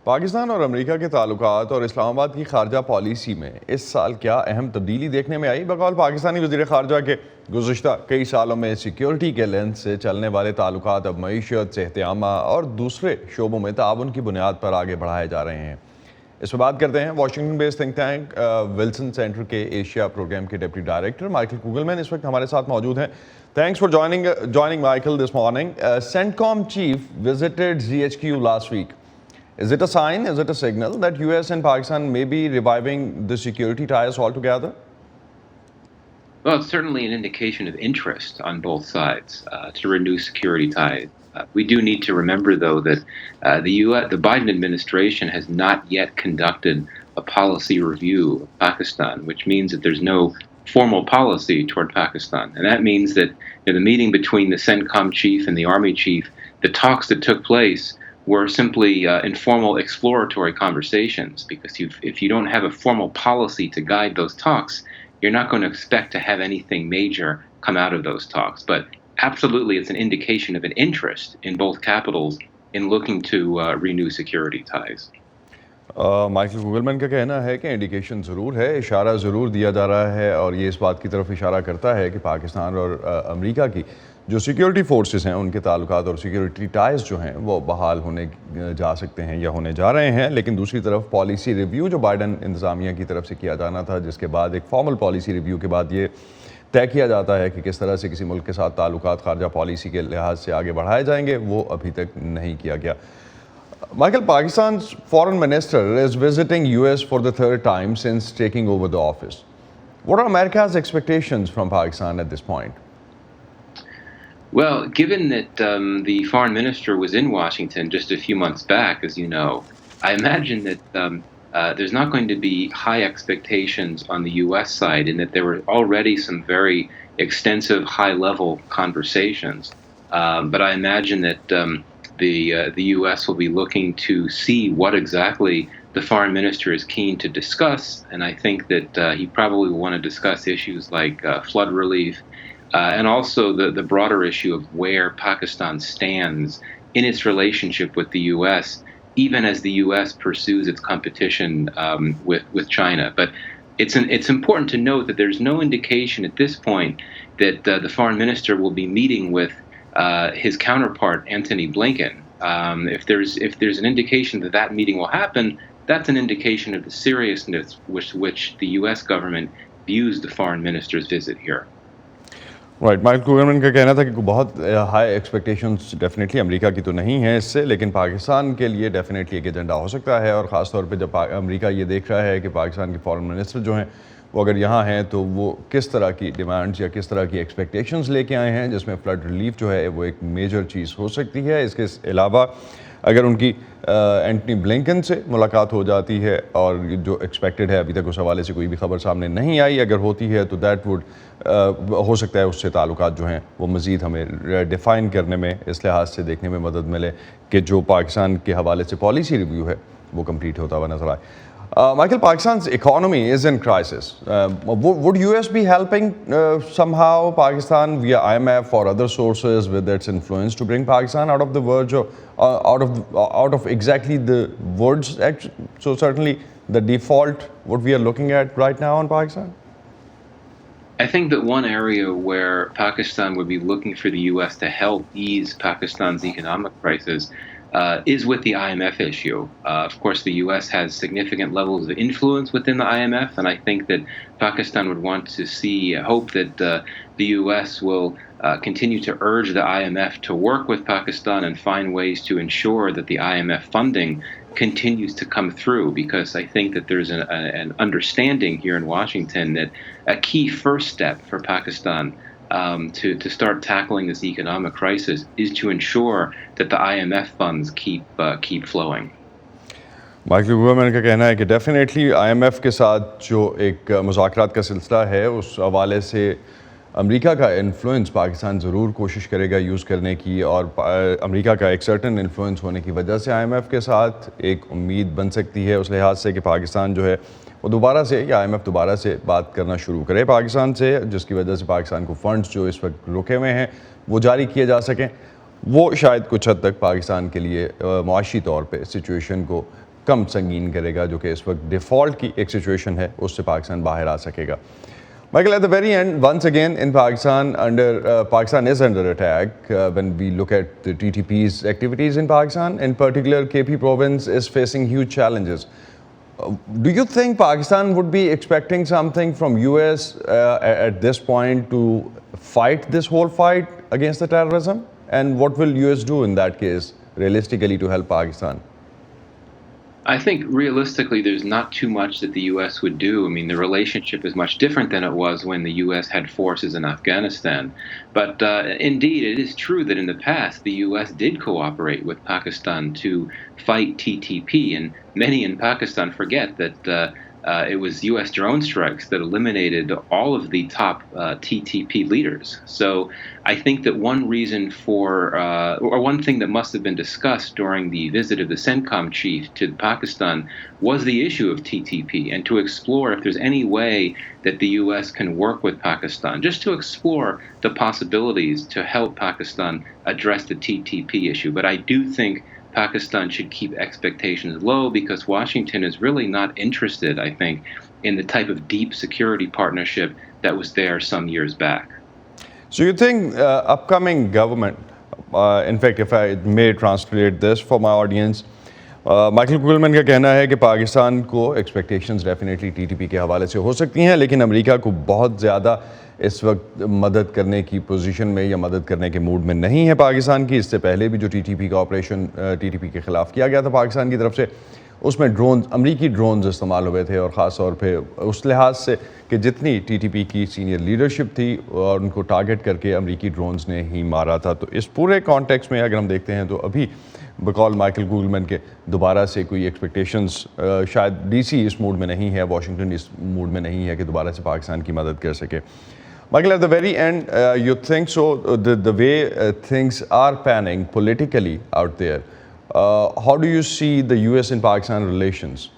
पाकिस्तान और अमेरिका के ताल्लुकात और इस्लामाबाद की खारजा पॉलिसी में इस साल क्या अहम तब्दीली देखने में आई? बकौल पाकिस्तानी वज़ीर ख़ारजा के गुज़श्ता कई सालों में सिक्योरिटी के लेंस से चलने वाले ताल्लुकात अब मईशत, सेहतयामा और दूसरे शोबों में ताउन की बुनियाद पर आगे बढ़ाए जा रहे हैं। इस पर बात करते हैं Washington based think tank Wilson centre के एशिया प्रोग्राम के डिप्टी डायरेक्टर माइकल कुगलमैन इस वक्त हमारे साथ मौजूद हैं। Thanks for joining Michael this morning. CENTCOM chief visited GHQ last week. Is it a sign, is it a signal that US and Pakistan may be reviving the security ties altogether? Well, it's certainly an indication of interest on both sides to renew security ties. We do need to remember, though, that the Biden administration has not yet conducted a policy review of Pakistan, which means that there's no formal policy toward Pakistan. And that means that the meeting between the CENTCOM chief and the Army chief, the talks that took place were simply informal exploratory conversations, because if you don't have a formal policy to guide those talks, you're not going to expect to have anything major come out of those talks. But absolutely, it's an indication of an interest in both capitals in looking to renew security ties. Michael Kugelman का कहना है कि indication ज़रूर है, इशारा ज़रूर दिया जा रहा है और ये इस बात की तरफ इशारा करता है कि पाकिस्तान और अमेरिका की जो सिक्योरिटी फोर्सेस हैं उनके ताल्लुकात और सिक्योरिटी टाइज जो हैं वो बहाल होने जा सकते हैं या होने जा रहे हैं। लेकिन दूसरी तरफ पॉलिसी रिव्यू जो बाइडन इंतज़ामिया की तरफ से किया जाना था, जिसके बाद एक फॉर्मल पॉलिसी रिव्यू के बाद ये तय किया जाता है कि किस तरह से किसी मुल्क के साथ ताल्लुकात खारजा पॉलिसी के लिहाज से आगे बढ़ाए जाएंगे, वो अभी तक नहीं किया गया। Michael, Pakistan's foreign minister is visiting US for the third time since taking over the office. What are America's expectations from Pakistan at this point? Well, given that the foreign minister was in Washington just a few months back, as you know, I imagine that there's not going to be high expectations on the U.S. side, in that there were already some very extensive high-level conversations. But I imagine that the U.S. will be looking to see what exactly the foreign minister is keen to discuss, and I think that he probably will want to discuss issues like flood relief, and also the broader issue of where Pakistan stands in its relationship with the U.S., even as the U.S. pursues its competition with China. But it's important to note that there's no indication at this point that the foreign minister will be meeting with his counterpart Antony Blinken. If there's an indication that that meeting will happen, that's an indication of the seriousness with which the U.S. government views the foreign minister's visit here. Right, Michael Kugelman का कहना था कि बहुत high expectations definitely America की तो नहीं है इससे, लेकिन पाकिस्तान के लिए डेफिनेटली एक एजेंडा हो सकता है। और ख़ास तौर पे जब अमेरिका ये देख रहा है कि पाकिस्तान के फॉरेन मिनिस्टर जो हैं वो अगर यहाँ हैं तो वो किस तरह की डिमांड्स या किस तरह की एक्सपेक्टेशंस लेके आए हैं, जिसमें फ्लड रिलीफ जो है वो एक मेजर चीज़ हो सकती है। इसके अलावा अगर उनकी एंटनी ब्लिंकन से मुलाकात हो जाती है और जो एक्सपेक्टेड है, अभी तक उस हवाले से कोई भी खबर सामने नहीं आई, अगर होती है तो दैट वुड हो सकता है उससे ताल्लुकात जो हैं वो मज़ीद हमें डिफ़ाइन करने में, इस लिहाज से देखने में मदद मिले कि जो पाकिस्तान के हवाले से पॉलिसी रिव्यू है वो कंप्लीट होता हुआ नजर आए। Michael, Pakistan's economy is in crisis. Would US be helping somehow Pakistan via IMF or other sources with its influence to bring Pakistan out of the verge of, out of exactly the words? So certainly the default, what we are looking at right now on Pakistan? I think that one area where Pakistan would be looking for the U.S. to help ease Pakistan's economic crisis is with the IMF issue. Of course, the U.S. has significant levels of influence within the IMF, and I think that Pakistan would want to hope that the U.S. will continue to urge the IMF to work with Pakistan and find ways to ensure that the IMF funding continues to come through, because I think that there's an understanding here in Washington that a key first step for Pakistan to start tackling this economic crisis is to ensure that the IMF funds keep flowing. Michael Kugelman का कहना है कि definitely IMF के साथ जो एक मुज़ाकरात का सिलसिला है उस हवाले से अमेरिका का इन्फ्लुएंस पाकिस्तान ज़रूर कोशिश करेगा यूज़ करने की, और अमेरिका का एक सर्टन इन्फ्लुएंस होने की वजह से IMF के साथ एक उम्मीद बन सकती है उस लिहाज से कि पाकिस्तान जो है वो दोबारा से या IMF दोबारा से बात करना शुरू करे पाकिस्तान से, जिसकी वजह से पाकिस्तान को फ़ंड्स जो इस वक्त रुके हुए हैं वो जारी किए जा सकें। वो शायद कुछ हद तक पाकिस्तान के लिए मुआशी तौर पे सिचुएशन को कम संगीन करेगा, जो कि इस वक्त डिफ़ॉल्ट की एक सिचुएशन है, उससे पाकिस्तान बाहर आ सकेगा. Michael, at the very end, once again in Pakistan, Pakistan is under attack when we look at the TTP's activities in Pakistan. In particular, KP province is facing huge challenges. Do you think Pakistan would be expecting something from US at this point to fight this whole fight against the terrorism? And what will US do in that case, realistically, to help Pakistan? I think realistically, there's not too much that the U.S. would do. I mean, the relationship is much different than it was when the U.S. had forces in Afghanistan. But indeed, it is true that in the past, the U.S. did cooperate with Pakistan to fight TTP. And many in Pakistan forget that it was U.S. drone strikes that eliminated all of the top TTP leaders. So I think that one reason or one thing that must have been discussed during the visit of the CENTCOM chief to Pakistan was the issue of TTP, and to explore if there's any way that the U.S. can work with Pakistan, just to explore the possibilities to help Pakistan address the TTP issue. But I do think Pakistan should keep expectations low, because Washington is really not interested, I think, in the type of deep security partnership that was there some years back. So you think upcoming government, in fact, if I may translate this for my audience, Michael Kugelman का कहना है कि पाकिस्तान को expectations definitely TTP के हवाले से हो सकती हैं, लेकिन अमेरिका को बहुत ज़्यादा इस वक्त मदद करने की पोजीशन में या मदद करने के मूड में नहीं है पाकिस्तान की. इससे पहले भी जो टीटीपी का ऑपरेशन टीटीपी के ख़िलाफ़ किया गया था पाकिस्तान की तरफ से, उसमें अमरीकी ड्रोन्स इस्तेमाल हुए थे, और ख़ास तौर पे उस लिहाज से कि जितनी टीटीपी की सीनियर लीडरशिप थी और उनको टारगेट करके अमरीकी ड्रोन्स ने ही मारा था. तो इस पूरे कॉन्टेक्स्ट में अगर हम देखते हैं तो अभी बकौल माइकल कुगलमैन के दोबारा से कोई एक्सपेक्टेशंस शायद डीसी इस मूड में नहीं है, वाशिंगटन इस मूड में नहीं है कि दोबारा से पाकिस्तान की मदद कर सके. Michael, at the very end, you think so, the way things are panning politically out there, how do you see the US and Pakistan relations?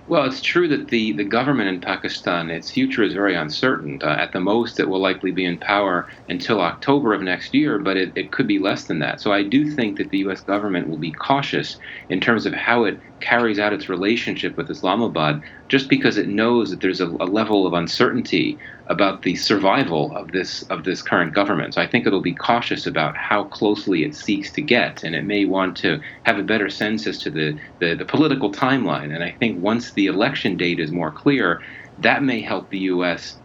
Well, it's true that the government in Pakistan, its future is very uncertain. At the most, it will likely be in power until October of next year, but it could be less than that. So I do think that the U.S. government will be cautious in terms of how it carries out its relationship with Islamabad, just because it knows that there's a level of uncertainty about the survival of this current government. So I think it'll be cautious about how closely it seeks to get, and it may want to have a better sense as to the political timeline. And I think once the election date is more clear, that may help the U.S.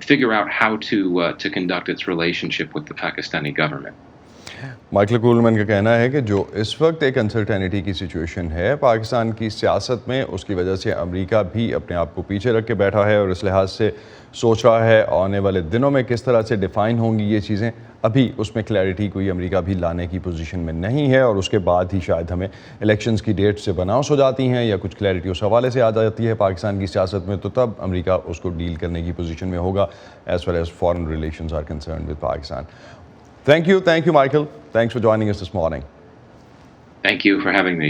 Figure out how to conduct its relationship with the Pakistani government. Michael Kugelman का कहना है कि जो इस वक्त एक uncertainty की situation है पाकिस्तान की सियासत में, उसकी वजह से अमेरिका भी अपने आप को पीछे रख के बैठा है और इस लिहाज से सोच रहा है आने वाले दिनों में किस तरह से डिफ़ाइन होंगी ये चीज़ें. अभी उसमें क्लैरिटी कोई अमेरिका भी लाने की पोजीशन में नहीं है, और उसके बाद ही शायद हमें इलेक्शंस की डेट से बनाउस हो जाती हैं या कुछ क्लैरिटी उस हवाले से आ जाती है पाकिस्तान की सियासत में, तो तब अमेरिका उसको डील करने की पोजीशन में होगा as far as foreign relations are concerned with Pakistan. Thank you, Michael. Thanks for joining us this morning. Thank you for having me.